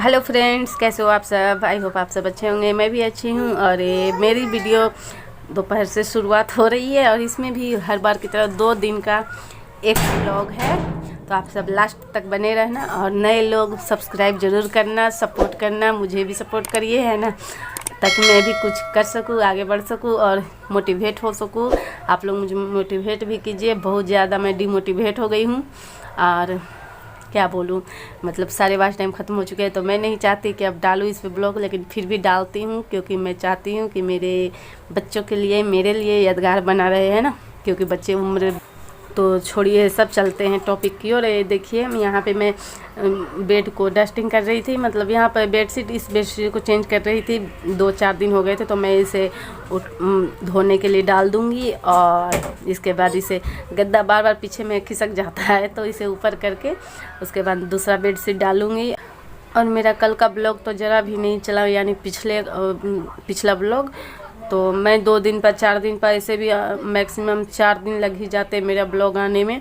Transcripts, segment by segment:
Hello friends, कैसे हो आप सब। आई होप आप सब अच्छे होंगे। मैं भी अच्छी हूँ। और ये मेरी वीडियो दोपहर से शुरुआत हो रही है और इसमें भी हर बार की तरह 2 दिन का एक व्लॉग है। तो आप सब लास्ट तक बने रहना और नए लोग सब्सक्राइब ज़रूर करना, सपोर्ट करना, मुझे भी सपोर्ट करिए, है ना, ताकि मैं भी कुछ कर सकूँ, आगे बढ़ सकूँ और मोटिवेट हो सकूँ। आप लोग मुझे मोटिवेट भी कीजिए। बहुत ज़्यादा मैं डिमोटिवेट हो गई हूँ और क्या बोलूँ, मतलब सारे वाच टाइम ख़त्म हो चुके हैं। तो मैं नहीं चाहती कि अब डालूँ इस पे ब्लॉग, लेकिन फिर भी डालती हूँ क्योंकि मैं चाहती हूँ कि मेरे बच्चों के लिए, मेरे लिए यादगार बना रहे, हैं ना, क्योंकि बच्चे उम्र। तो छोड़िए, सब चलते हैं टॉपिक की ओर। ये देखिए, यहाँ पे मैं बेड को डस्टिंग कर रही थी, मतलब यहाँ पर बेडशीट, इस बेडशीट को चेंज कर रही थी। 2-4 दिन हो गए थे, तो मैं इसे धोने के लिए डाल दूँगी और इसके बाद इसे, गद्दा बार बार पीछे में खिसक जाता है, तो इसे ऊपर करके उसके बाद दूसरा बेडशीट डालूँगी। और मेरा कल का ब्लॉग तो ज़रा भी नहीं चला, यानी पिछला ब्लॉग तो मैं 2 दिन पर, 4 दिन पर, ऐसे भी मैक्सिमम 4 दिन लग ही जाते मेरा ब्लॉग आने में,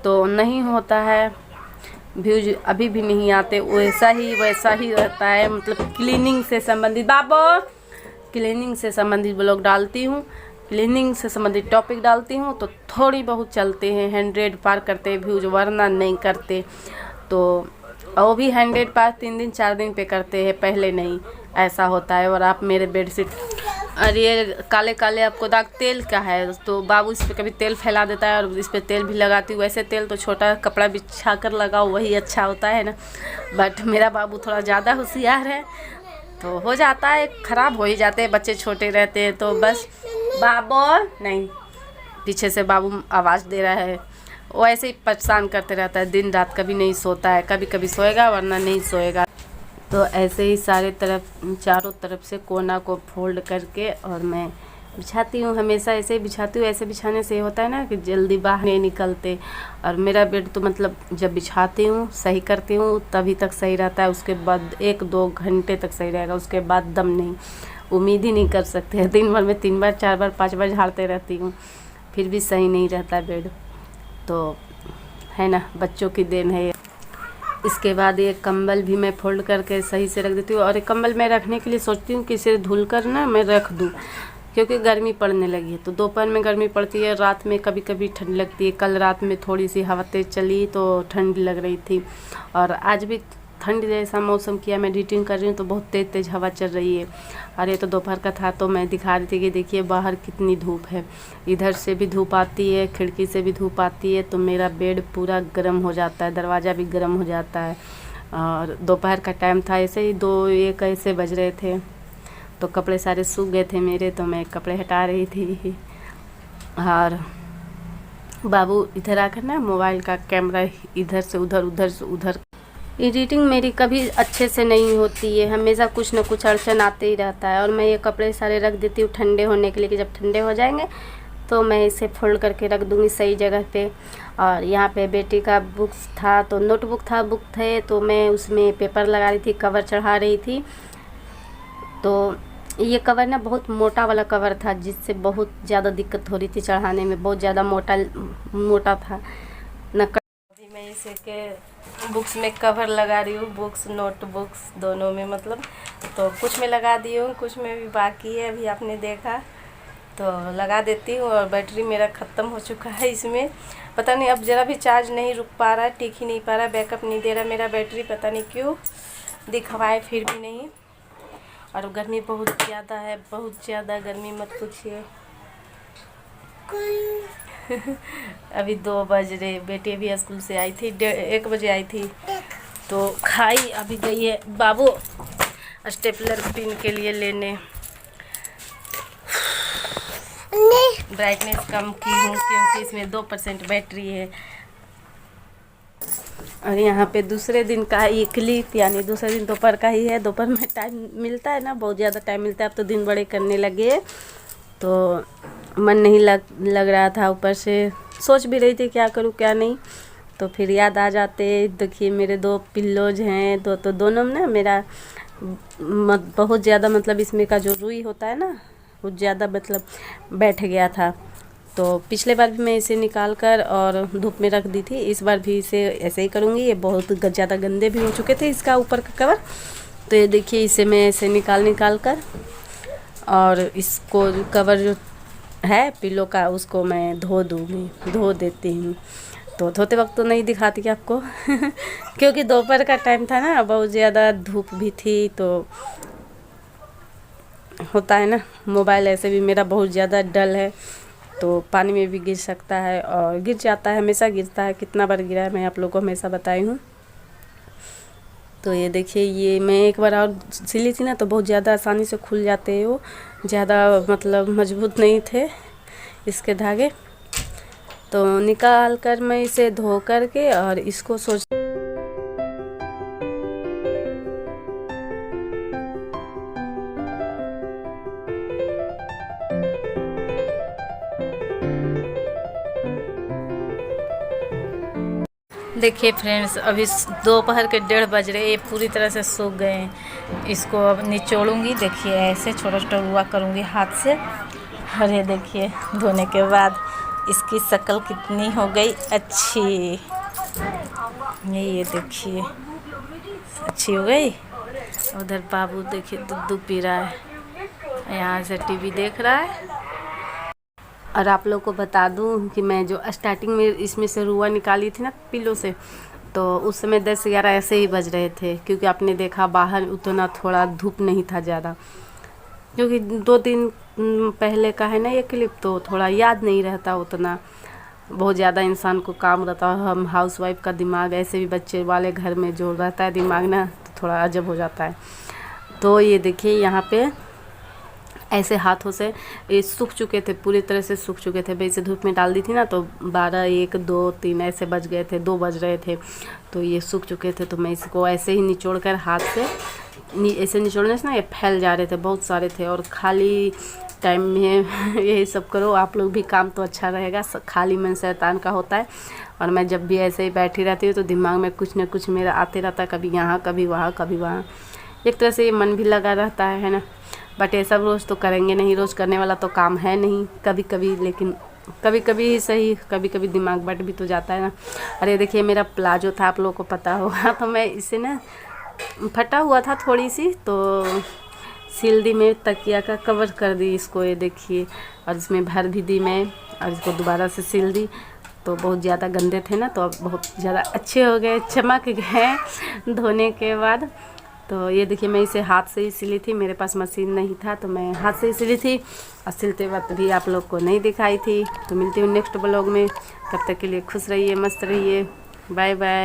तो नहीं होता है। व्यूज अभी भी नहीं आते, वैसा ही रहता है। मतलब क्लीनिंग से संबंधित, क्लीनिंग से संबंधित ब्लॉग डालती हूँ, क्लीनिंग से संबंधित टॉपिक डालती हूँ, तो थोड़ी बहुत चलते हैं, 100 पार करते हैं व्यूज, वरना नहीं करते। तो वो भी 100 पार 3 दिन 4 दिन पे करते हैं, पहले नहीं, ऐसा होता है। और आप मेरे बेडशीट, और ये काले काले आपको दाग तेल का है, तो बाबू इस पे कभी तेल फैला देता है और इस पे तेल भी लगाती हूँ। वैसे तेल तो छोटा कपड़ा बिछा कर लगाओ, वही अच्छा होता है ना, बट मेरा बाबू थोड़ा ज़्यादा होशियार है, तो हो जाता है, ख़राब हो ही जाते हैं, बच्चे छोटे रहते हैं। तो बस बाबू नहीं, पीछे से बाबू आवाज़ दे रहा है, वो ऐसे ही परेशान करते रहता है दिन रात, कभी नहीं सोता है, कभी कभी सोएगा वरना नहीं सोएगा। तो ऐसे ही सारे तरफ, चारों तरफ से कोना को फोल्ड करके और मैं बिछाती हूँ। हमेशा ऐसे ही बिछाती हूँ। ऐसे बिछाने से होता है ना कि जल्दी बाहर नहीं निकलते। और मेरा बेड तो मतलब जब बिछाती हूँ, सही करती हूँ, तभी तक सही रहता है। उसके बाद 1-2 घंटे तक सही रहेगा, उसके बाद दम नहीं, उम्मीद ही नहीं कर सकते हैं। दिन भर में 3 बार 4 बार 5 बार झाड़ते रहती हूँ, फिर भी सही नहीं रहता बेड। तो है ना, बच्चों की देन है। इसके बाद ये कंबल भी मैं फोल्ड करके सही से रख देती हूँ। और ये कंबल मैं रखने के लिए सोचती हूँ कि इसे धुल कर ना मैं रख दूँ, क्योंकि गर्मी पड़ने लगी है। तो दोपहर में गर्मी पड़ती है, रात में कभी कभी ठंड लगती है। कल रात में थोड़ी सी हवा तेज चली तो ठंड लग रही थी, और आज भी ठंड जैसा मौसम किया। मैं एडिटिंग कर रही हूँ तो बहुत तेज़ तेज़ हवा चल रही है। और ये तो दोपहर का था, तो मैं दिखा रही थी कि देखिए बाहर कितनी धूप है। इधर से भी धूप आती है, खिड़की से भी धूप आती है, तो मेरा बेड पूरा गर्म हो जाता है, दरवाज़ा भी गर्म हो जाता है। और दोपहर का टाइम था, ऐसे ही 2-1 ऐसे बज रहे थे, तो कपड़े सारे सूख गए थे मेरे, तो मैं कपड़े हटा रही थी। और बाबू इधर आकर ना मोबाइल का कैमरा इधर से उधर, उधर से उधर। एडिटिंग मेरी कभी अच्छे से नहीं होती है, हमेशा कुछ न कुछ अड़चन आते ही रहता है। और मैं ये कपड़े सारे रख देती हूँ ठंडे होने के लिए, कि जब ठंडे हो जाएंगे तो मैं इसे फोल्ड करके रख दूँगी सही जगह पे। और यहाँ पे बेटी का बुक्स था, तो नोटबुक था, बुक थे, तो मैं उसमें पेपर लगा रही थी, कवर चढ़ा रही थी। तो ये कवर ना बहुत मोटा वाला कवर था, जिससे बहुत ज़्यादा दिक्कत हो रही थी चढ़ाने में, बहुत ज़्यादा मोटा था न। मैं इसे के बुक्स में कवर लगा रही हूँ, बुक्स नोटबुक्स दोनों में, मतलब तो कुछ में लगा दी हूँ, कुछ में भी बाकी है, अभी आपने देखा, तो लगा देती हूँ। और बैटरी मेरा ख़त्म हो चुका है इसमें, पता नहीं अब ज़रा भी चार्ज नहीं रुक पा रहा है, टिक ही नहीं पा रहा, बैकअप नहीं दे रहा मेरा बैटरी, पता नहीं क्यों दिखवाए फिर भी नहीं। और गर्मी बहुत ज़्यादा है, बहुत ज़्यादा गर्मी, मत पूछिए। अभी 2 बज रहे, बेटी अभी स्कूल से आई थी, 1 बजे आई थी, तो खाई, अभी गई है बाबू स्टेपलर पिन के लिए लेने। ब्राइटनेस कम की हूँ क्योंकि इसमें 2% बैटरी है। और यहाँ पे दूसरे दिन का ये क्लिप, यानी दूसरे दिन दोपहर का ही है। दोपहर में टाइम मिलता है ना, बहुत ज़्यादा टाइम मिलता है। अब तो दिन बड़े करने लगे, तो मन नहीं लग रहा था, ऊपर से सोच भी रही थी क्या करूँ क्या नहीं, तो फिर याद आ जाते। देखिए मेरे 2 पिल्लोज हैं, तो दोनों में ना मेरा बहुत ज़्यादा, मतलब इसमें का जो रुई होता है ना, वो ज़्यादा मतलब बैठ गया था, तो पिछले बार भी मैं इसे निकाल कर और धूप में रख दी थी, इस बार भी इसे ऐसे ही करूँगी। ये बहुत ज़्यादा गंदे भी हो चुके थे इसका ऊपर का कवर। तो ये देखिए इसे मैं ऐसे निकाल कर और इसको कवर जो है पिलो का उसको मैं धो देती हूँ। तो धोते वक्त तो नहीं दिखाती आपको क्योंकि दोपहर का टाइम था ना, बहुत ज़्यादा धूप भी थी। तो होता है ना, मोबाइल ऐसे भी मेरा बहुत ज़्यादा डल है, तो पानी में भी गिर सकता है और गिर जाता है, हमेशा गिरता है। कितना बार गिरा है मैं आप लोगों को हमेशा बताई हूँ। तो ये देखिए ये मैं एक बार और सिली थी ना, तो बहुत ज़्यादा आसानी से खुल जाते हैं, वो ज़्यादा मतलब मजबूत नहीं थे इसके धागे। तो निकाल कर मैं इसे धो करके और इसको देखिए फ्रेंड्स, अभी दोपहर के 1:30 बज रहे, ये पूरी तरह से सूख गए हैं। इसको अब निचोड़ूंगी। देखिए ऐसे छोटा छोटा हुआ करूँगी हाथ से। और ये देखिए धोने के बाद इसकी शक्ल कितनी हो गई अच्छी। ये देखिए अच्छी हो गई। उधर बाबू देखिए दूध पी रहा है, यहाँ से टीवी देख रहा है। और आप लोग को बता दूं कि मैं जो स्टार्टिंग में इसमें से रुआ निकाली थी ना पिलो से, तो उस समय 10-11 ऐसे ही बज रहे थे, क्योंकि आपने देखा बाहर उतना थोड़ा धूप नहीं था ज़्यादा। क्योंकि 2 दिन पहले का है ना ये क्लिप, तो थोड़ा याद नहीं रहता उतना, बहुत ज़्यादा इंसान को काम रहता है। हम हाउसवाइफ का दिमाग, ऐसे भी बच्चे वाले घर में जो रहता है दिमाग ना, तो थोड़ा अजब हो जाता है। तो ये देखिए यहाँ पे ऐसे हाथों से ये सूख चुके थे, पूरी तरह से सूख चुके थे। मैं इसे धूप में डाल दी थी ना, तो 12, 1, 2, 3 ऐसे बज गए थे, 2 बज रहे थे, तो ये सूख चुके थे। तो मैं इसको ऐसे ही निचोड़ कर हाथ से ऐसे निचोड़ने से ना ये फैल जा रहे थे, बहुत सारे थे। और खाली टाइम में यही सब करो आप लोग भी, काम तो अच्छा रहेगा। खाली मन शैतान का होता है। और मैं जब भी ऐसे ही बैठी रहती हूँ तो दिमाग में कुछ ना कुछ मेरा आते रहता है, कभी यहाँ कभी वहाँ कभी वहाँ। एक तरह से ये मन भी लगा रहता है ना। बट ये सब रोज़ तो करेंगे नहीं, रोज़ करने वाला तो काम है नहीं। कभी कभी, लेकिन कभी कभी ही सही, कभी कभी दिमाग बट भी तो जाता है ना। अरे देखिए मेरा प्लाजो था, आप लोगों को पता होगा, तो मैं इसे ना फटा हुआ था थोड़ी सी, तो सिल दी मैं, तकिया का कवर कर दी इसको। ये देखिए, और इसमें भर भी दी मैं और इसको दोबारा से सिल दी। तो बहुत ज़्यादा गंदे थे ना, तो अब बहुत ज़्यादा अच्छे हो गए, चमक गए धोने के बाद। तो ये देखिए मैं इसे हाथ से ही सिली थी, मेरे पास मशीन नहीं था, तो मैं हाथ से ही सिली थी। और सिलते वक्त भी आप लोग को नहीं दिखाई थी। तो मिलती हूँ नेक्स्ट ब्लॉग में, तब तक के लिए खुश रहिए, मस्त रहिए, बाय बाय।